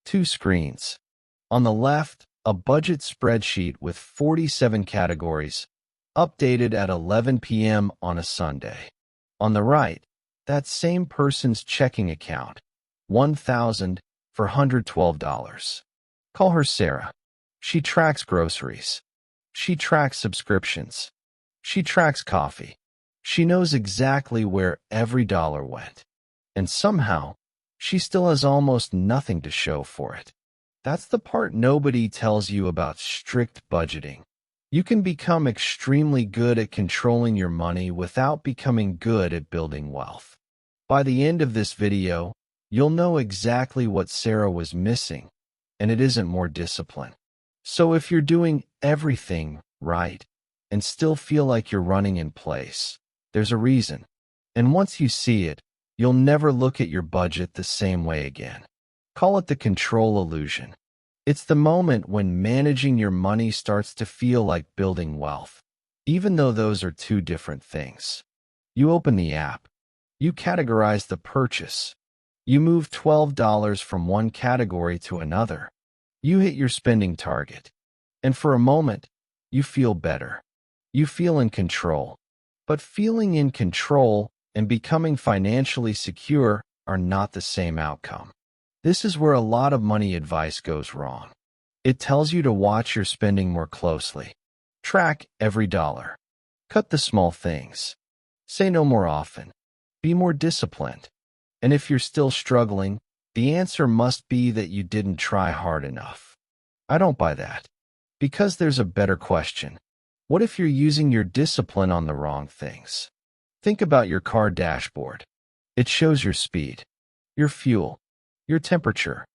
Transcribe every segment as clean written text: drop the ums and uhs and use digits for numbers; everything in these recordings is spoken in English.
Two screens. On the left, a budget spreadsheet with 47 categories, updated at 11 p.m. on a Sunday. On the right, that same person's checking account, $1,412. Call her Sarah. She tracks groceries. She tracks subscriptions. She tracks coffee. She knows exactly where every dollar went. And somehow, she still has almost nothing to show for it. That's the part nobody tells you about strict budgeting. You can become extremely good at controlling your money without becoming good at building wealth. By the end of this video, you'll know exactly what Sarah was missing, and it isn't more discipline. So if you're doing everything right and still feel like you're running in place, there's a reason. And once you see it, you'll never look at your budget the same way again. Call it the control illusion. It's the moment when managing your money starts to feel like building wealth, even though those are two different things. You open the app. You categorize the purchase. You move $12 from one category to another. You hit your spending target. And for a moment, you feel better. You feel in control. But feeling in control and becoming financially secure are not the same outcome. This is where a lot of money advice goes wrong. It tells you to watch your spending more closely. Track every dollar. Cut the small things. Say no more often. Be more disciplined. And if you're still struggling, the answer must be that you didn't try hard enough. I don't buy that. Because there's a better question. What if you're using your discipline on the wrong things? Think about your car dashboard. It shows your speed, your fuel, your temperature.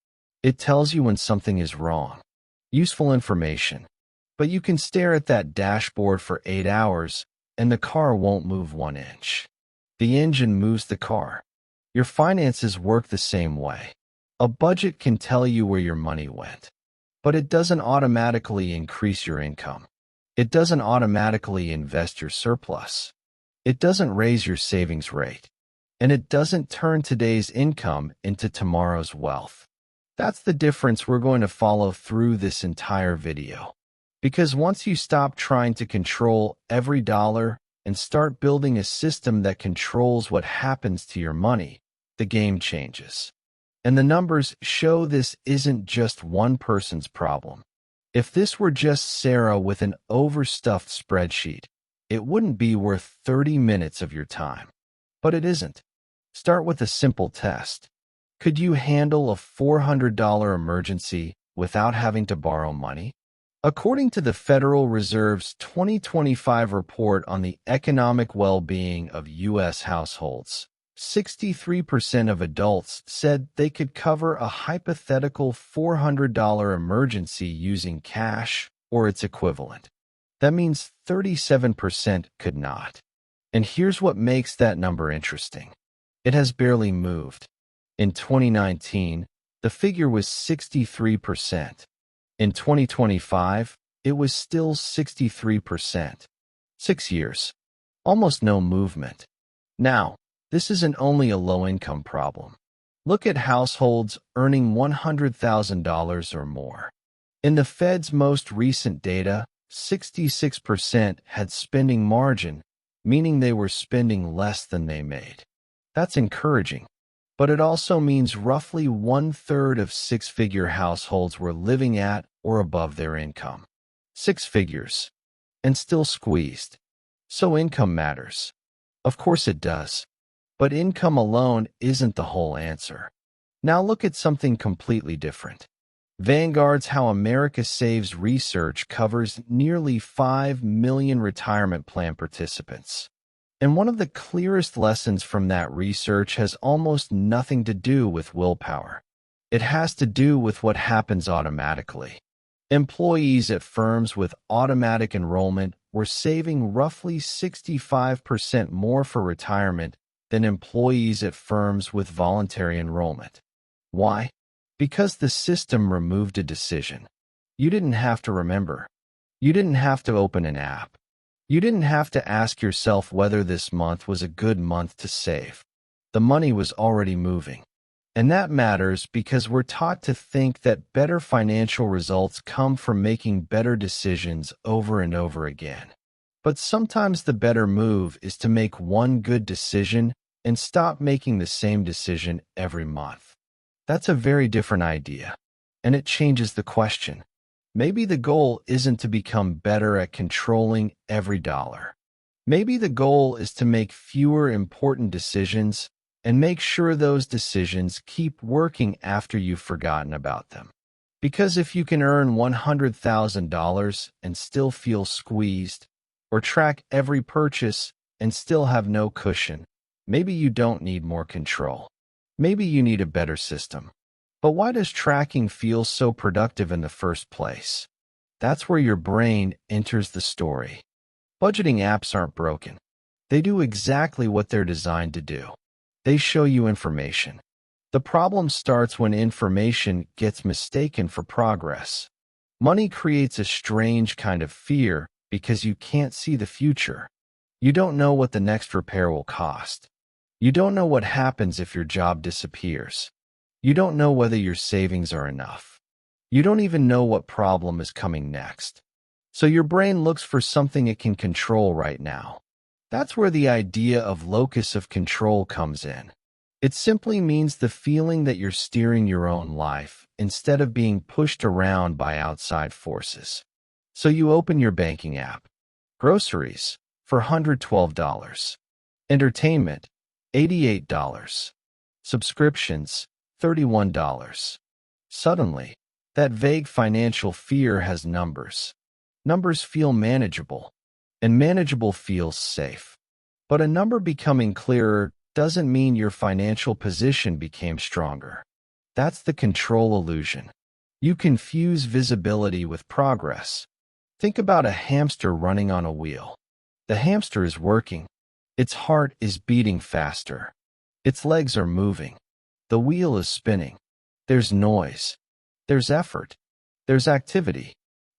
It tells you when something is wrong. Useful information. But you can stare at that dashboard for 8 hours, and the car won't move 1 inch. The engine moves the car. Your finances work the same way. A budget can tell you where your money went, but it doesn't automatically increase your income. It doesn't automatically invest your surplus. It doesn't raise your savings rate. And it doesn't turn today's income into tomorrow's wealth. That's the difference we're going to follow through this entire video. Because once you stop trying to control every dollar and start building a system that controls what happens to your money, the game changes. And the numbers show this isn't just one person's problem. If this were just Sarah with an overstuffed spreadsheet, it wouldn't be worth 30 minutes of your time. But it isn't. Start with a simple test. Could you handle a $400 emergency without having to borrow money? According to the Federal Reserve's 2025 report on the economic well-being of U.S. households, 63% of adults said they could cover a hypothetical $400 emergency using cash or its equivalent. That means 37% could not. And here's what makes that number interesting. It has barely moved. In 2019, the figure was 63%. In 2025, it was still 63%. 6 years. Almost no movement. Now, this isn't only a low-income problem. Look at households earning $100,000 or more. In the Fed's most recent data, 66% had spending margin, meaning they were spending less than they made. That's encouraging, but it also means roughly 1/3 of six-figure households were living at or above their income. 6 figures, and still squeezed. So income matters. Of course it does. But income alone isn't the whole answer. Now look at something completely different. Vanguard's How America Saves research covers nearly 5 million retirement plan participants. And one of the clearest lessons from that research has almost nothing to do with willpower. It has to do with what happens automatically. Employees at firms with automatic enrollment were saving roughly 65% more for retirement than employees at firms with voluntary enrollment. Why? Because the system removed a decision. You didn't have to remember. You didn't have to open an app. You didn't have to ask yourself whether this month was a good month to save. The money was already moving. And that matters because we're taught to think that better financial results come from making better decisions over and over again. But sometimes the better move is to make one good decision and stop making the same decision every month. That's a very different idea, and it changes the question. Maybe the goal isn't to become better at controlling every dollar. Maybe the goal is to make fewer important decisions and make sure those decisions keep working after you've forgotten about them. Because if you can earn $100,000 and still feel squeezed, or track every purchase and still have no cushion, maybe you don't need more control. Maybe you need a better system. But why does tracking feel so productive in the first place? That's where your brain enters the story. Budgeting apps aren't broken. They do exactly what they're designed to do. They show you information. The problem starts when information gets mistaken for progress. Money creates a strange kind of fear because you can't see the future. You don't know what the next repair will cost. You don't know what happens if your job disappears. You don't know whether your savings are enough. You don't even know what problem is coming next. So your brain looks for something it can control right now. That's where the idea of locus of control comes in. It simply means the feeling that you're steering your own life instead of being pushed around by outside forces. So you open your banking app. Groceries for $112. Entertainment, $88. Subscriptions, $31. Suddenly, that vague financial fear has numbers. Numbers feel manageable, and manageable feels safe. But a number becoming clearer doesn't mean your financial position became stronger. That's the control illusion. You confuse visibility with progress. Think about a hamster running on a wheel. The hamster is working. Its heart is beating faster. Its legs are moving. The wheel is spinning. There's noise. There's effort. There's activity.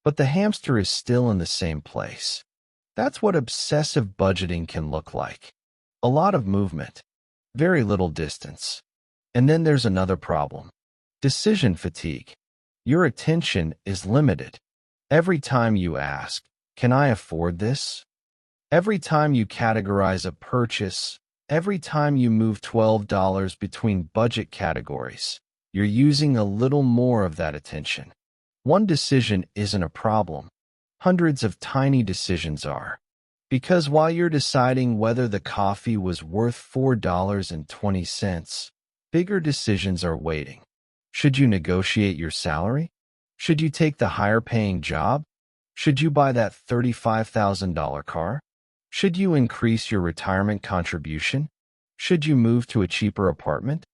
But the hamster is still in the same place. That's what obsessive budgeting can look like. A lot of movement, very little distance. And then there's another problem. Decision fatigue. Your attention is limited. Every time you ask, "Can I afford this?" Every time you categorize a purchase, every time you move $12 between budget categories, you're using a little more of that attention. One decision isn't a problem. Hundreds of tiny decisions are. Because while you're deciding whether the coffee was worth $4.20, bigger decisions are waiting. Should you negotiate your salary? Should you take the higher-paying job? Should you buy that $35,000 car? Should you increase your retirement contribution? Should you move to a cheaper apartment?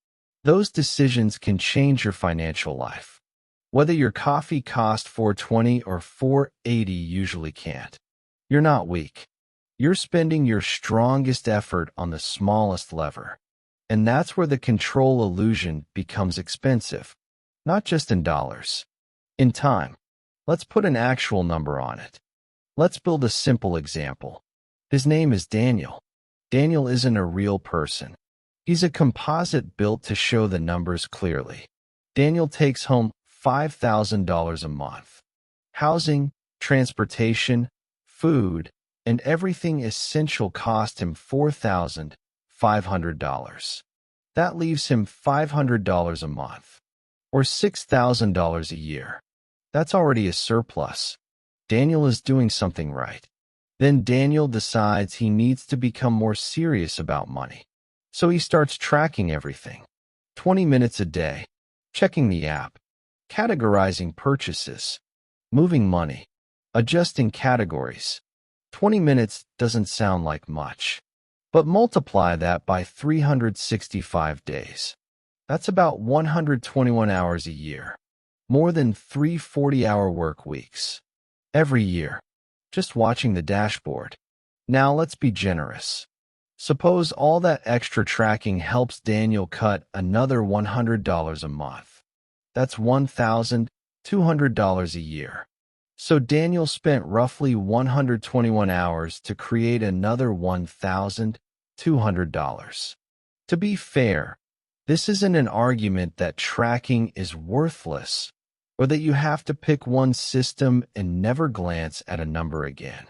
Those decisions can change your financial life. Whether your coffee cost $4.20 or $4.80 usually can't. You're not weak. You're spending your strongest effort on the smallest lever. And that's where the control illusion becomes expensive. Not just in dollars. In time. Let's put an actual number on it. Let's build a simple example. His name is Daniel. Daniel isn't a real person. He's a composite built to show the numbers clearly. Daniel takes home $5,000 a month. Housing, transportation, food, and everything essential cost him $4,500. That leaves him $500 a month, or $6,000 a year. That's already a surplus. Daniel is doing something right. Then Daniel decides he needs to become more serious about money. So he starts tracking everything. 20 minutes a day, checking the app, categorizing purchases, moving money, adjusting categories. 20 minutes doesn't sound like much. But multiply that by 365 days. That's about 121 hours a year. More than 3 40-hour work weeks. Every year. Just watching the dashboard. Now let's be generous. Suppose all that extra tracking helps Daniel cut another $100 a month. That's $1,200 a year. So Daniel spent roughly 121 hours to create another $1,200. To be fair, This isn't an argument that tracking is worthless or that you have to pick one system and never glance at a number again.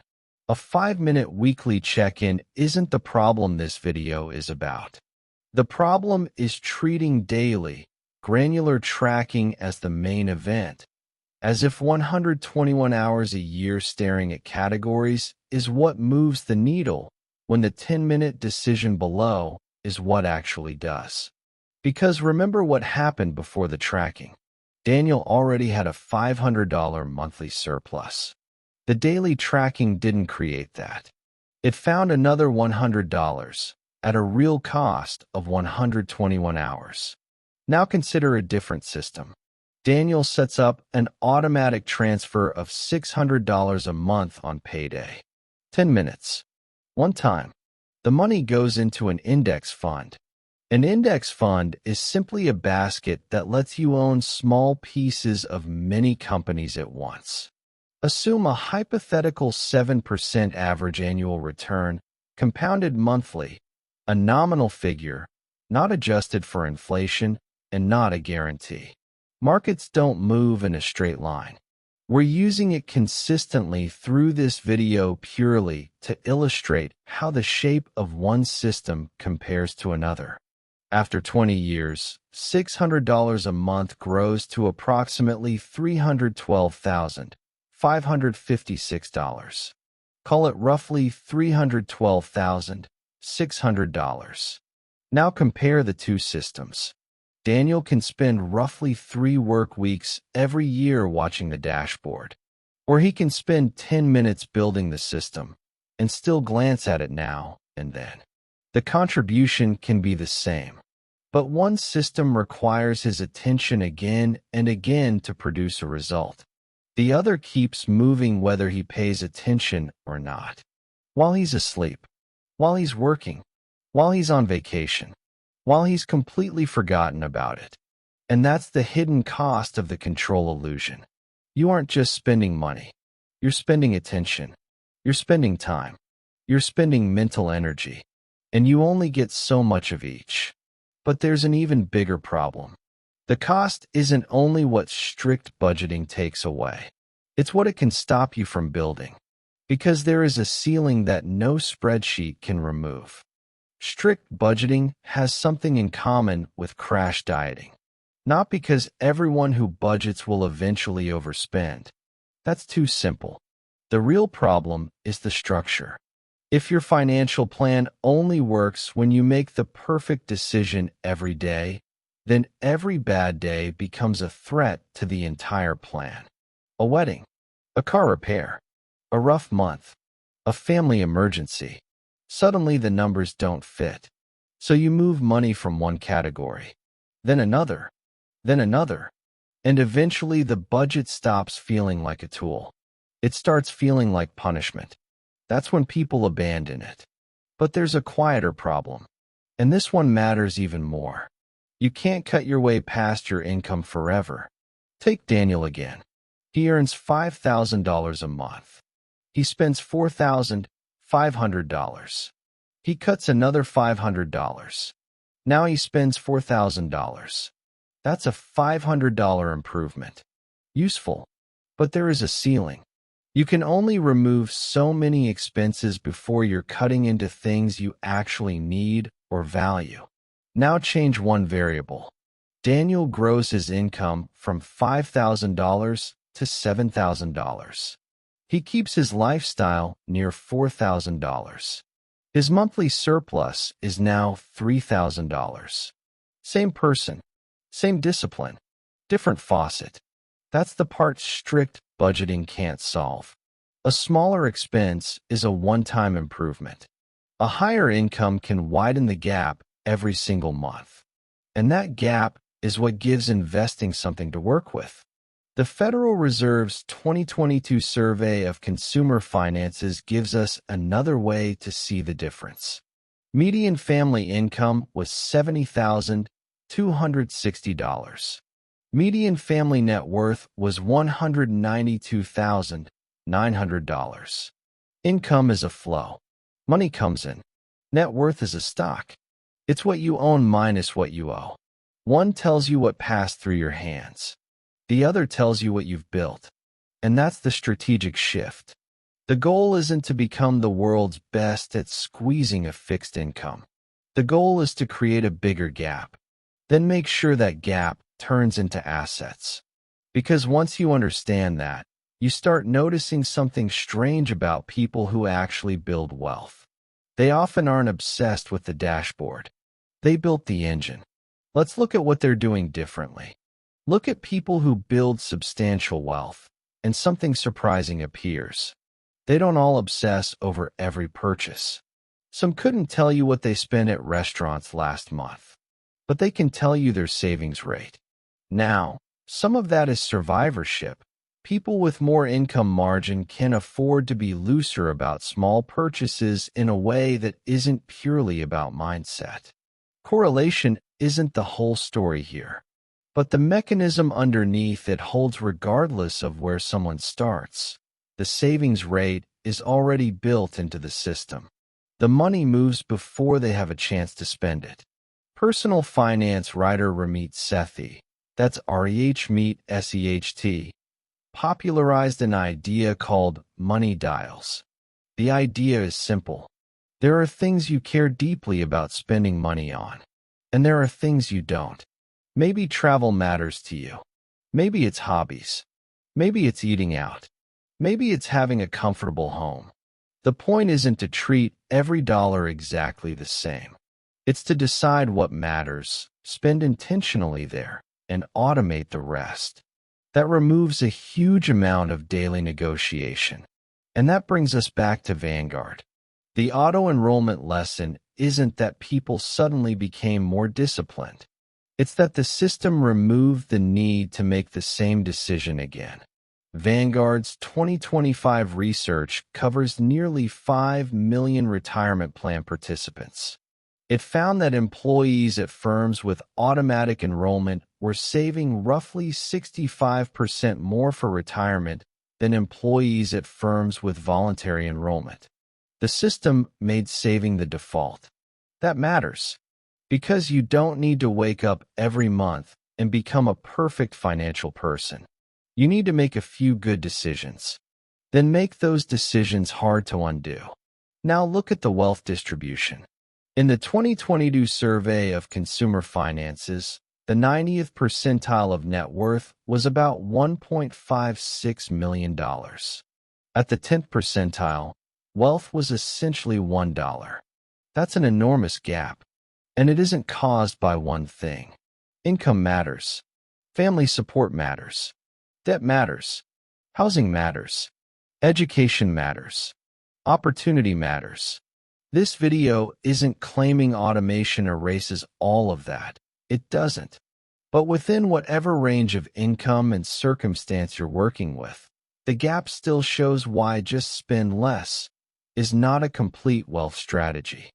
A 5-minute weekly check-in isn't the problem this video is about. The problem is treating daily, granular tracking as the main event, as if 121 hours a year staring at categories is what moves the needle, when the 10-minute decision below is what actually does. Because remember what happened before the tracking. Daniel already had a $500 monthly surplus. The daily tracking didn't create that. It found another $100 at a real cost of 121 hours. Now consider a different system. Daniel sets up an automatic transfer of $600 a month on payday. 10 minutes. One time. The money goes into an index fund. An index fund is simply a basket that lets you own small pieces of many companies at once. Assume a hypothetical 7% average annual return, compounded monthly, a nominal figure, not adjusted for inflation, and not a guarantee. Markets don't move in a straight line. We're using it consistently through this video purely to illustrate how the shape of one system compares to another. After 20 years, $600 a month grows to approximately $312,556. Call it roughly $312,600. Now compare the two systems. Daniel can spend roughly 3 work weeks every year watching the dashboard, or he can spend 10 minutes building the system and still glance at it now and then. The contribution can be the same, but one system requires his attention again and again to produce a result. The other keeps moving whether he pays attention or not. While he's asleep, while he's working, while he's on vacation, while he's completely forgotten about it. And that's the hidden cost of the control illusion. You aren't just spending money. You're spending attention. You're spending time. You're spending mental energy. And you only get so much of each. But there's an even bigger problem. The cost isn't only what strict budgeting takes away. It's what it can stop you from building. Because there is a ceiling that no spreadsheet can remove. Strict budgeting has something in common with crash dieting. Not because everyone who budgets will eventually overspend. That's too simple. The real problem is the structure. If your financial plan only works when you make the perfect decision every day, then every bad day becomes a threat to the entire plan. A wedding, a car repair, a rough month, a family emergency. Suddenly the numbers don't fit. So you move money from one category, then another, and eventually the budget stops feeling like a tool. It starts feeling like punishment. That's when people abandon it. But there's a quieter problem, and this one matters even more. You can't cut your way past your income forever. Take Daniel again. He earns $5,000 a month. He spends $4,500. He cuts another $500. Now he spends $4,000. That's a $500 improvement. Useful, but there is a ceiling. You can only remove so many expenses before you're cutting into things you actually need or value. Now change one variable. Daniel grows his income from $5,000 to $7,000. He keeps his lifestyle near $4,000. His monthly surplus is now $3,000. Same person, same discipline, different faucet. That's the part strict budgeting can't solve. A smaller expense is a one-time improvement. A higher income can widen the gap every single month. And that gap is what gives investing something to work with. The Federal Reserve's 2022 survey of consumer finances gives us another way to see the difference. Median family income was $70,260. Median family net worth was $192,900. Income is a flow. Money comes in. Net worth is a stock. It's what you own minus what you owe. One tells you what passed through your hands. The other tells you what you've built. And that's the strategic shift. The goal isn't to become the world's best at squeezing a fixed income. The goal is to create a bigger gap. Then make sure that gap turns into assets. Because once you understand that, you start noticing something strange about people who actually build wealth. They often aren't obsessed with the dashboard. They built the engine. Let's look at what they're doing differently. Look at people who build substantial wealth, and something surprising appears. They don't all obsess over every purchase. Some couldn't tell you what they spent at restaurants last month, but they can tell you their savings rate. Now, some of that is survivorship. People with more income margin can afford to be looser about small purchases in a way that isn't purely about mindset. Correlation isn't the whole story here, but the mechanism underneath it holds regardless of where someone starts. The savings rate is already built into the system. The money moves before they have a chance to spend it. Personal finance writer Ramit Sethi, that's Remeet, popularized an idea called money dials. The idea is simple. There are things you care deeply about spending money on, and there are things you don't. Maybe travel matters to you. Maybe it's hobbies. Maybe it's eating out. Maybe it's having a comfortable home. The point isn't to treat every dollar exactly the same. It's to decide what matters, spend intentionally there, and automate the rest. That removes a huge amount of daily negotiation. And that brings us back to Vanguard. The auto-enrollment lesson isn't that people suddenly became more disciplined. It's that the system removed the need to make the same decision again. Vanguard's 2025 research covers nearly 5 million retirement plan participants. It found that employees at firms with automatic enrollment were saving roughly 65% more for retirement than employees at firms with voluntary enrollment. The system made saving the default. That matters, because you don't need to wake up every month and become a perfect financial person. You need to make a few good decisions. Then make those decisions hard to undo. Now look at the wealth distribution. In the 2022 survey of consumer finances, the 90th percentile of net worth was about $1.56 million. At the 10th percentile, wealth was essentially $1. That's an enormous gap, and it isn't caused by one thing. Income matters. Family support matters. Debt matters. Housing matters. Education matters. Opportunity matters. This video isn't claiming automation erases all of that. It doesn't. But within whatever range of income and circumstance you're working with, the gap still shows why just spend less is not a complete wealth strategy.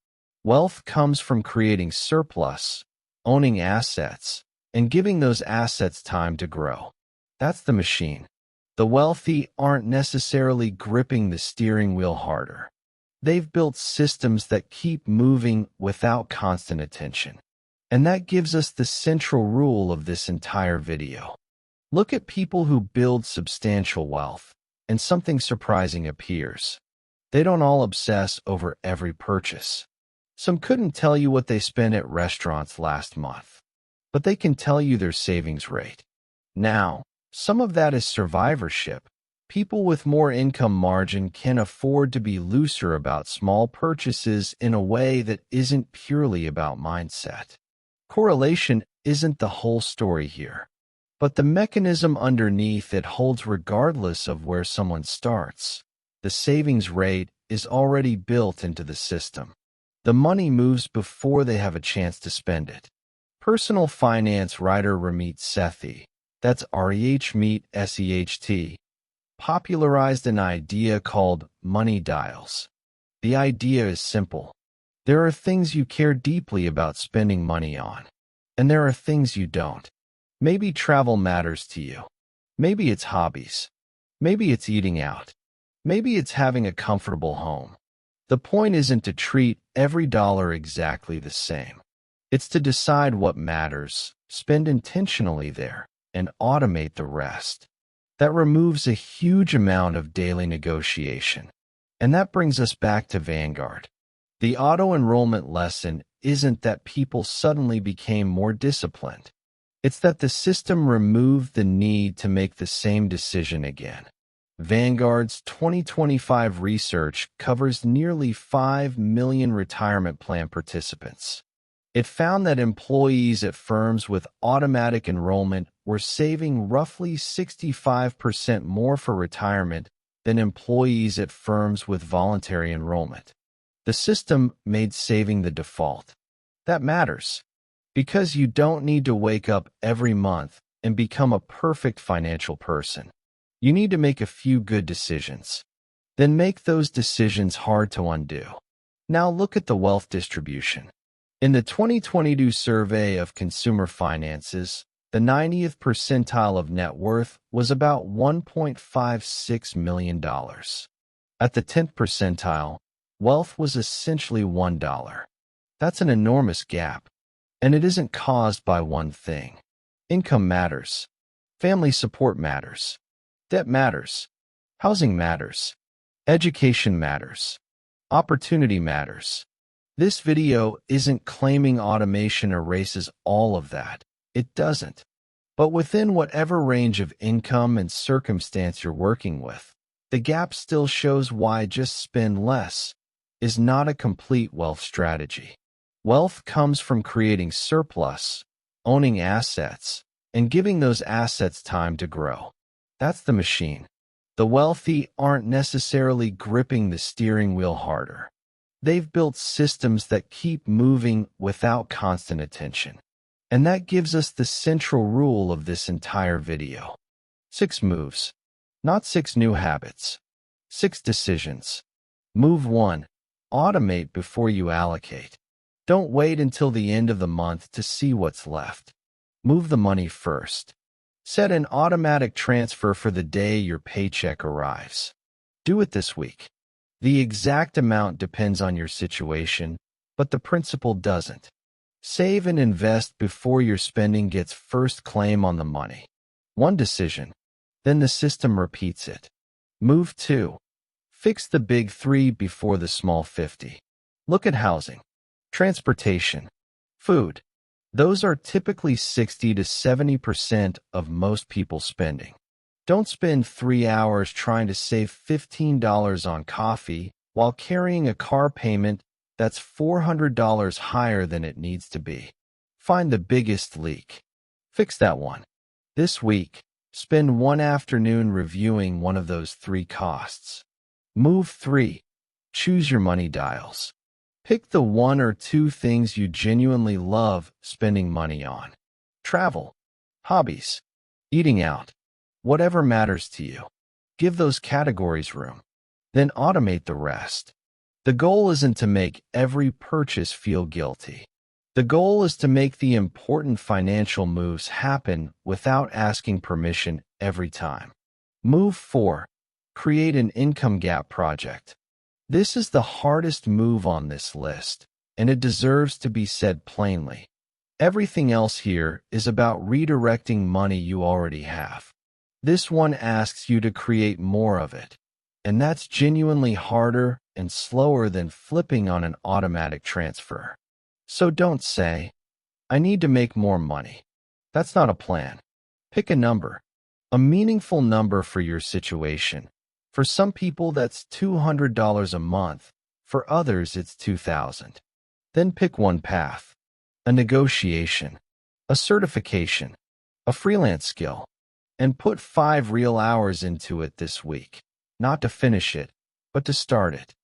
Wealth comes from creating surplus, owning assets, and giving those assets time to grow. That's the machine. The wealthy aren't necessarily gripping the steering wheel harder. They've built systems that keep moving without constant attention. And that gives us the central rule of this entire video. Look at people who build substantial wealth, and something surprising appears. They don't all obsess over every purchase. Some couldn't tell you what they spent at restaurants last month, but they can tell you their savings rate. Now, some of that is survivorship. People with more income margin can afford to be looser about small purchases in a way that isn't purely about mindset. Correlation isn't the whole story here, but the mechanism underneath it holds regardless of where someone starts. The savings rate is already built into the system. The money moves before they have a chance to spend it. Personal finance writer Ramit Sethi, that's Remeet, popularized an idea called money dials. The idea is simple. There are things you care deeply about spending money on, and there are things you don't. Maybe travel matters to you. Maybe it's hobbies. Maybe it's eating out. Maybe it's having a comfortable home. The point isn't to treat every dollar exactly the same. It's to decide what matters, spend intentionally there, and automate the rest. That removes a huge amount of daily negotiation. And that brings us back to Vanguard. The auto-enrollment lesson isn't that people suddenly became more disciplined. It's that the system removed the need to make the same decision again. Vanguard's 2025 research covers nearly 5 million retirement plan participants. It found that employees at firms with automatic enrollment were saving roughly 65% more for retirement than employees at firms with voluntary enrollment. The system made saving the default. That matters, because you don't need to wake up every month and become a perfect financial person. You need to make a few good decisions. Then make those decisions hard to undo. Now look at the wealth distribution. In the 2022 survey of consumer finances, the 90th percentile of net worth was about $1.56 million. At the 10th percentile, wealth was essentially $1. That's an enormous gap, and it isn't caused by one thing. Income matters. Family support matters. Debt matters. Housing matters. Education matters. Opportunity matters. This video isn't claiming automation erases all of that. It doesn't. But within whatever range of income and circumstance you're working with, the gap still shows why just spend less is not a complete wealth strategy. Wealth comes from creating surplus, owning assets, and giving those assets time to grow. That's the machine. The wealthy aren't necessarily gripping the steering wheel harder. They've built systems that keep moving without constant attention. And that gives us the central rule of this entire video. 6 moves. Not 6 new habits. 6 decisions. Move 1. Automate before you allocate. Don't wait until the end of the month to see what's left. Move the money first. Set an automatic transfer for the day your paycheck arrives. Do it this week. The exact amount depends on your situation, but the principle doesn't. Save and invest before your spending gets first claim on the money. 1 decision. Then the system repeats it. Move 2. Fix the big 3 before the small 50. Look at housing, transportation, food. Those are typically 60 to 70% of most people's spending. Don't spend 3 hours trying to save $15 on coffee while carrying a car payment that's $400 higher than it needs to be. Find the biggest leak. Fix that one. This week, spend 1 afternoon reviewing one of those 3 costs. Move 3. Choose your money dials. Pick the 1 or 2 things you genuinely love spending money on. Travel, hobbies, eating out, whatever matters to you. Give those categories room. Then automate the rest. The goal isn't to make every purchase feel guilty. The goal is to make the important financial moves happen without asking permission every time. Move 4. Create an income gap project. This is the hardest move on this list, and it deserves to be said plainly. Everything else here is about redirecting money you already have. This one asks you to create more of it, and that's genuinely harder and slower than flipping on an automatic transfer. So don't say, I need to make more money. That's not a plan. Pick a number, a meaningful number for your situation. For some people, that's $200 a month. For others, it's $2,000. Then pick one path, a negotiation, a certification, a freelance skill, and put 5 real hours into it this week. Not to finish it, but to start it.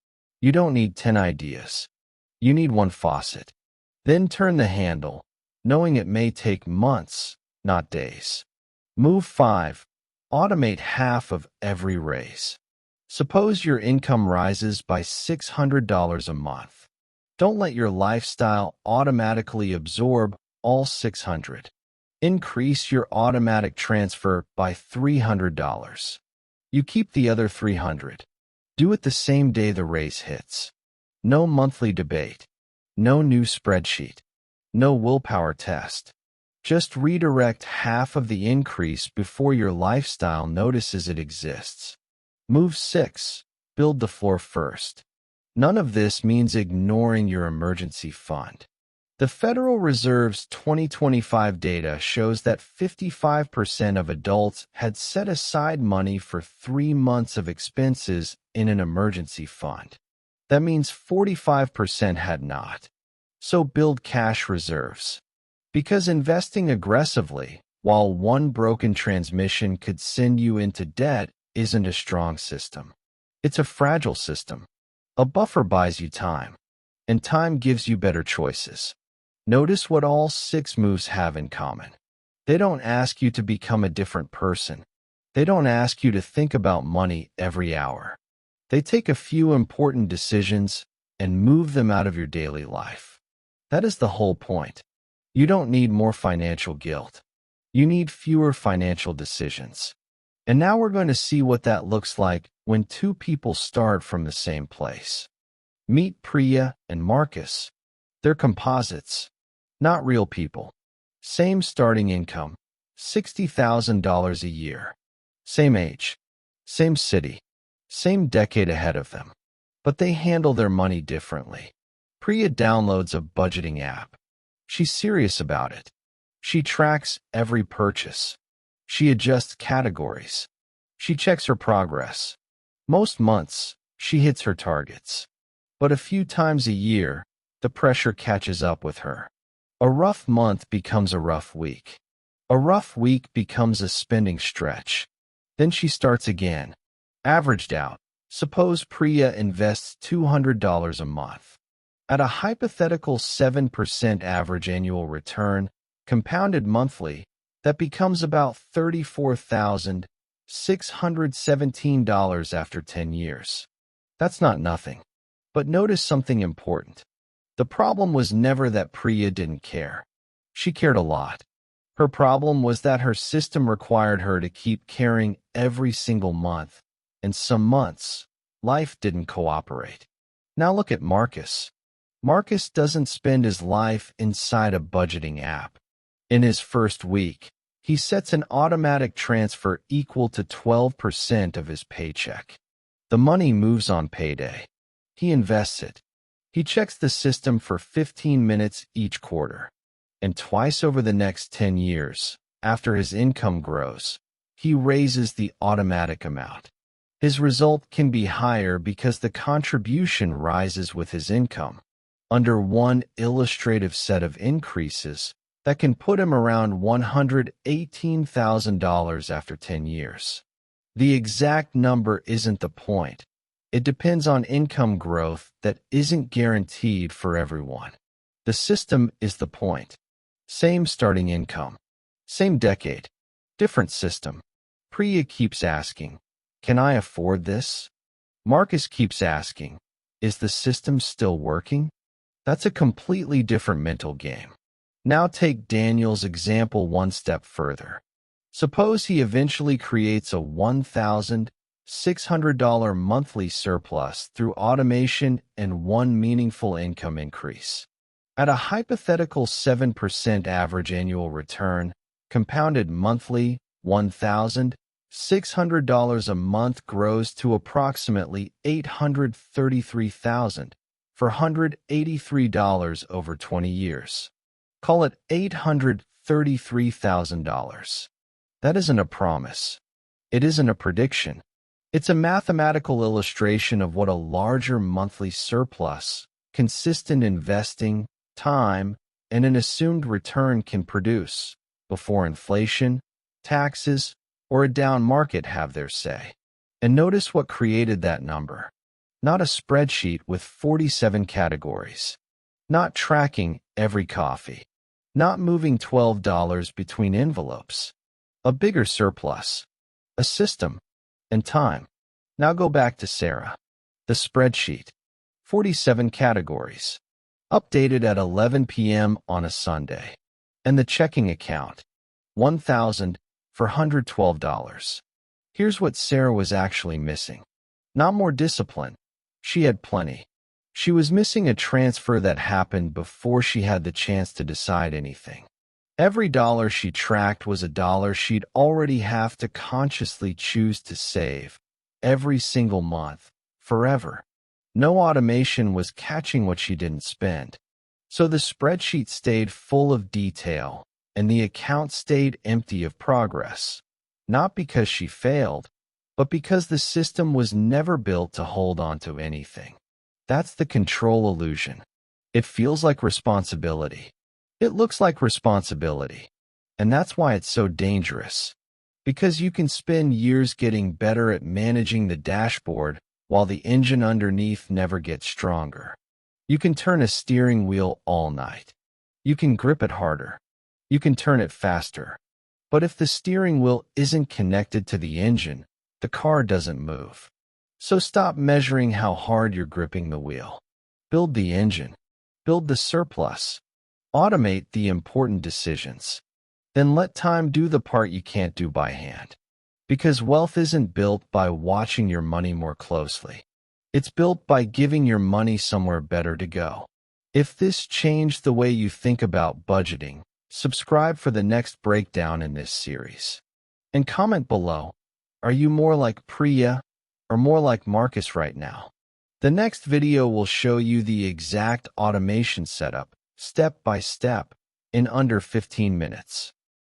You don't need 10 ideas. You need 1 faucet. Then turn the handle, knowing it may take months, not days. Move 5. Automate half of every raise. Suppose your income rises by $600 a month. Don't let your lifestyle automatically absorb all $600. Increase your automatic transfer by $300. You keep the other $300. Do it the same day the raise hits. No monthly debate. No new spreadsheet. No willpower test. Just redirect half of the increase before your lifestyle notices it exists. Move 6. Build the floor first. None of this means ignoring your emergency fund. The Federal Reserve's 2025 data shows that 55% of adults had set aside money for 3 months of expenses in an emergency fund. That means 45% had not. So build cash reserves. Because investing aggressively, while one broken transmission could send you into debt, isn't a strong system. It's a fragile system. A buffer buys you time, and time gives you better choices. Notice what all 6 moves have in common. They don't ask you to become a different person. They don't ask you to think about money every hour. They take a few important decisions and move them out of your daily life. That is the whole point. You don't need more financial guilt. You need fewer financial decisions. And now we're going to see what that looks like when 2 people start from the same place. Meet Priya and Marcus. They're composites, not real people. Same starting income, $60,000 a year. Same age, same city, same decade ahead of them. But they handle their money differently. Priya downloads a budgeting app. She's serious about it. She tracks every purchase. She adjusts categories. She checks her progress. Most months, she hits her targets. But a few times a year, the pressure catches up with her. A rough month becomes a rough week. A rough week becomes a spending stretch. Then she starts again. Averaged out, suppose Priya invests $200 a month. At a hypothetical 7% average annual return, compounded monthly, that becomes about $34,617 after 10 years. That's not nothing. But notice something important. The problem was never that Priya didn't care. She cared a lot. Her problem was that her system required her to keep caring every single month, and some months, life didn't cooperate. Now look at Marcus. Marcus doesn't spend his life inside a budgeting app. In his first week, he sets an automatic transfer equal to 12% of his paycheck. The money moves on payday. He invests it. He checks the system for 15 minutes each quarter. And twice over the next 10 years, after his income grows, he raises the automatic amount. His result can be higher because the contribution rises with his income. Under one illustrative set of increases, that can put him around $118,000 after 10 years. The exact number isn't the point. It depends on income growth that isn't guaranteed for everyone. The system is the point. Same starting income. Same decade. Different system. Priya keeps asking, can I afford this? Marcus keeps asking, is the system still working? That's a completely different mental game. Now take Daniel's example one step further. Suppose he eventually creates a $1,600 monthly surplus through automation and one meaningful income increase. At a hypothetical 7% average annual return, compounded monthly, $1,600 a month grows to approximately $833,483 over 20 years. Call it $833,000. That isn't a promise. It isn't a prediction. It's a mathematical illustration of what a larger monthly surplus, consistent investing, time, and an assumed return can produce before inflation, taxes, or a down market have their say. And notice what created that number. Not a spreadsheet with 47 categories. Not tracking every coffee. Not moving $12 between envelopes. A bigger surplus. A system. And time. Now go back to Sarah. The spreadsheet. 47 categories. Updated at 11 p.m. on a Sunday. And the checking account. $1,412. Here's what Sarah was actually missing. Not more discipline. She had plenty. She was missing a transfer that happened before she had the chance to decide anything. Every dollar she tracked was a dollar she'd already have to consciously choose to save, every single month, forever. No automation was catching what she didn't spend. So the spreadsheet stayed full of detail, and the account stayed empty of progress. Not because she failed, but because the system was never built to hold on to anything. That's the control illusion. It feels like responsibility. It looks like responsibility. And that's why it's so dangerous. Because you can spend years getting better at managing the dashboard while the engine underneath never gets stronger. You can turn a steering wheel all night. You can grip it harder. You can turn it faster. But if the steering wheel isn't connected to the engine, the car doesn't move. So stop measuring how hard you're gripping the wheel. Build the engine. Build the surplus. Automate the important decisions. Then let time do the part you can't do by hand. Because wealth isn't built by watching your money more closely. It's built by giving your money somewhere better to go. If this changed the way you think about budgeting, subscribe for the next breakdown in this series. And comment below, are you more like Priya or more like Marcus right now? The next video will show you the exact automation setup, step by step, in under 15 minutes.